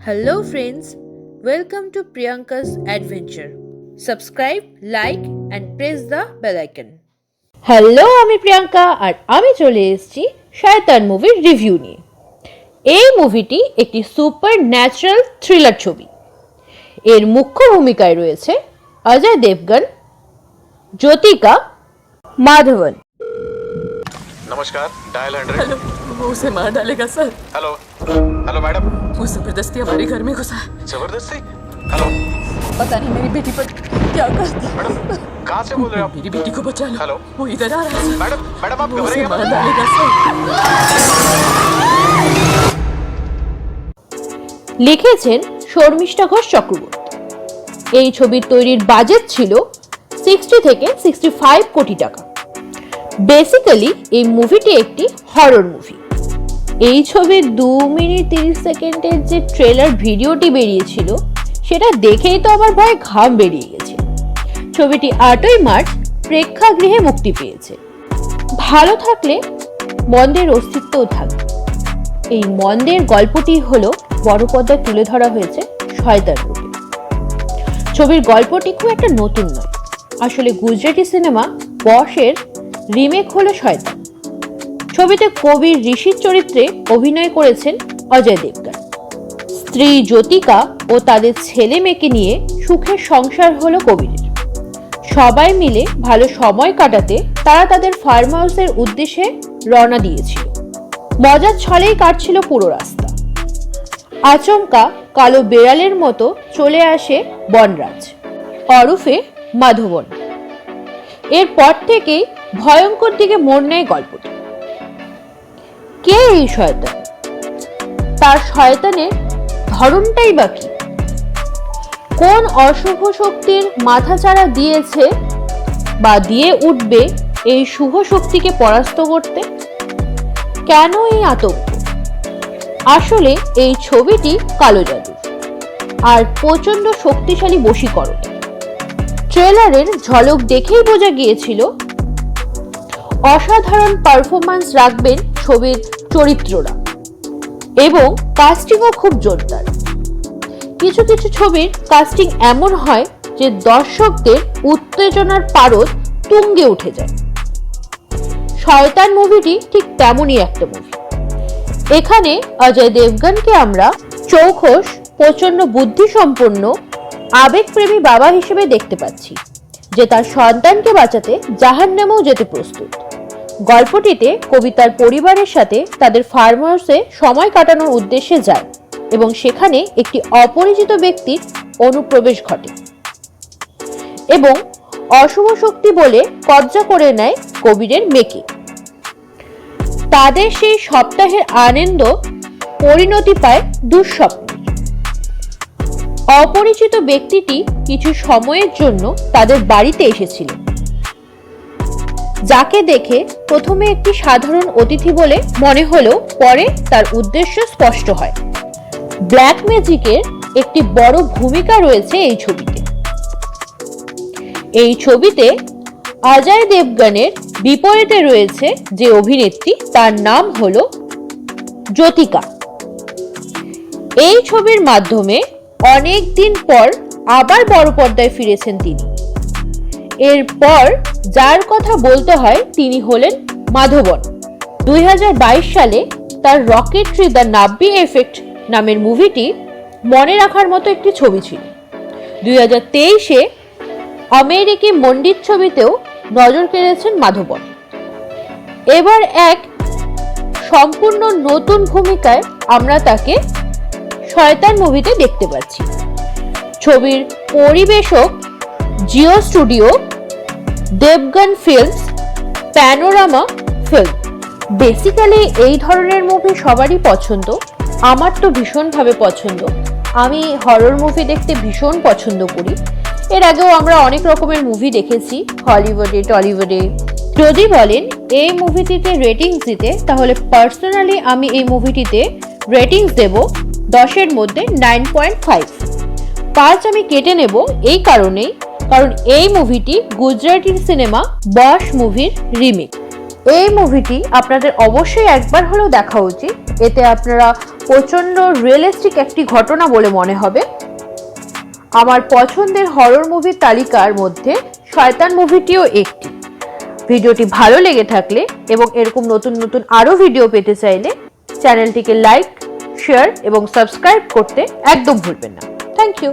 Hello friends, welcome to Priyanka's Adventure. Subscribe, like and press the bell icon. Hello, আমি প্রিয়াঙ্কা আর আমি চলে এসেছি শয়তান মুভির রিভিউ নিয়ে। এই মুভিটি একটি সুপার ন্যাচারাল থ্রিলার ছবি। এর মুখ্য ভূমিকায় রয়েছে অজয় দেবগন, জ্যোতিকা, মাধবন। नमस्कार, डायल 100। हेलो, वो उसे मार डालेगा सर। Hello hello madam. वो जबरदस्ती हमारे घर में घुसा है। जबरदस्ती? हेलो पता नहीं मेरी बेटी पर क्या कर दिया। मैडम, कहाँ से बोल रहे हो आप? मेरी बेटी को बचा लो। हेलो। वो इधर आ रहा है सर। मैडम मैडम आप वो उसे घबराइए मार मत। डालेगा सर। লিখেছেন শর্মিষ্ঠা ঘোষ চক্রবর্তী। এই ছবির তৈরির বাজেট ছিল 60 থেকে 65 কোটি টাকা। বেসিক্যালি এই মুভিটি একটি হরর মুভি। এই ছবির 2 মিনিট 30 সেকেন্ডের যে ট্রেলার ভিডিওটি বেরিয়েছিল সেটা দেখেই তো আমার ভয়ে ঘাম বেরিয়ে গেছে। ছবিটি 8ই মার্চ প্রেক্ষাগৃহে মুক্তি পেয়েছে। ভালো থাকলে মন্দের অস্তিত্বও থাকবে। এই মন্দের গল্পটি হলো বড় পর্দায় তুলে ধরা হয়েছে শয়তান রূপে। ছবির গল্পটি খুব একটা নতুন নয়, আসলে গুজরাটি সিনেমা বশের রিমেক হলো শয়তান। ছবিতে কবির ঋষির চরিত্রে অভিনয় করেছেন অজয় দেবগন। স্ত্রী জ্যোতিকা ও তাদের ছেলে মেয়েকে নিয়ে সুখের সংসার হলো কবিরের। সবাই মিলে ভালো সময় কাটাতে তারা তাদের ফার্ম হাউসের উদ্দেশ্যে রওনা দিয়েছিল। মজার ছলেই কাটছিল পুরো রাস্তা। আচমকা কালো বেড়ালের মতো চলে আসে বনরাজ ওরফে মাধবন। এরপর থেকেই ভয়ঙ্কর দিকে মোড় নেয় গল্পটি। কে এই শয়তান? তার শয়তানের ধরনটাই বা কি? কোন অশুভ শক্তির মাথাচাড়া দিয়েছে বা দিয়ে উঠবে এই শুভ শক্তিকে পরাস্ত করতে? কেন এই আতঙ্ক? আসলে এই ছবিটি কালো জাদু আর প্রচন্ড শক্তিশালী বশীকরণ। ট্রেলারের ঝলক দেখেই বোঝা গিয়েছিল অসাধারণ পারফরম্যান্স রাখবেন ছবির চরিত্ররা এবং কাস্টিংও খুব জোরদার। কিছু কিছু ছবির কাস্টিং এমন হয় যে দর্শকদের উত্তেজনার পারদ তুঙ্গে উঠে যায়। শয়তান মুভিটি ঠিক তেমনই একটা মুভি। এখানে অজয় দেবগনকে আমরা চৌখস, প্রচন্ড বুদ্ধিসম্পন্ন, আবেগপ্রেমী বাবা হিসেবে দেখতে পাচ্ছি, যে তার সন্তানকে বাঁচাতে জাহান্নামেও যেতে প্রস্তুত। গল্পটিতে কবিতার পরিবারের সাথে তাদের ফার্ম হাউসে সময় কাটানোর উদ্দেশ্যে যায় এবং সেখানে একটি অপরিচিত ব্যক্তির অনুপ্রবেশ ঘটে এবং অশুভ শক্তি বলে কব্জা করে নেয় কবিরের মেয়েকে। তাদের সেই সপ্তাহের আনন্দ পরিণতি পায় দুঃস্বপ্নে। অপরিচিত ব্যক্তিটি কিছু সময়ের জন্য তাদের বাড়িতে এসেছিল, যাকে দেখে প্রথমে একটি সাধারণ অতিথি বলে মনে হলেও পরে তার উদ্দেশ্য স্পষ্ট হয়। ব্ল্যাক ম্যাজিকের একটি বড় ভূমিকা রয়েছে এই ছবিতে। এই ছবিতে অজয় দেবগনের বিপরীতে রয়েছে যে অভিনেত্রী, তার নাম হলো জ্যোতিকা। এই ছবির মাধ্যমে অনেক দিন পর আবার বড় পর্দায় ফিরেছেন তিনি। এরপর যার কথা বলতে হয় তিনি হলেন মাধবন। 2022 সালে তার রকেট্রি দ্য নাব্বি এফেক্ট নামের মুভিটি মনে রাখার মতো একটি ছবি ছিল। 2023-এ আমেরিকি মন্ডিত ছবিতেও নজর কেড়েছেন মাধবন। এবার এক সম্পূর্ণ নতুন ভূমিকায় আমরা তাকে শয়তান মুভিতে দেখতে পাচ্ছি। ছবির পরিবেশক Jio studio, Devgn films, panorama film. Basically এই ধরনের মুভি সবারই পছন্দ, আমার তো ভীষণভাবে পছন্দ। আমি হরর মুভি দেখতে ভীষণ পছন্দ করি। এর আগেও আমরা অনেক রকমের মুভি দেখেছি, হলিউডে, টলিউডে। যদি বলেন এই মুভিটিতে রেটিংস দিতে, তাহলে পার্সোনালি আমি এই মুভিটিতে রেটিংস দেব 10-এর মধ্যে 9.5। 5 আমি কেটে নেব এই কারণেই, কারণ এই মুভিটি গুজরাটি সিনেমা বশ মুভির রিমেক। এই মুভিটি আপনাদের অবশ্যই একবার হলেও দেখা উচিত। এতে আপনারা প্রচণ্ড রিয়েলিস্টিক একটি ঘটনা বলে মনে হবে। আমার পছন্দের হরর মুভির তালিকার মধ্যে শয়তান মুভিটিও একটি। ভিডিওটি ভালো লেগে থাকলে এবং এরকম নতুন নতুন আরও ভিডিও পেতে চাইলে চ্যানেলটিকে লাইক, শেয়ার এবং সাবস্ক্রাইব করতে একদম ভুলবেন না। Thank you.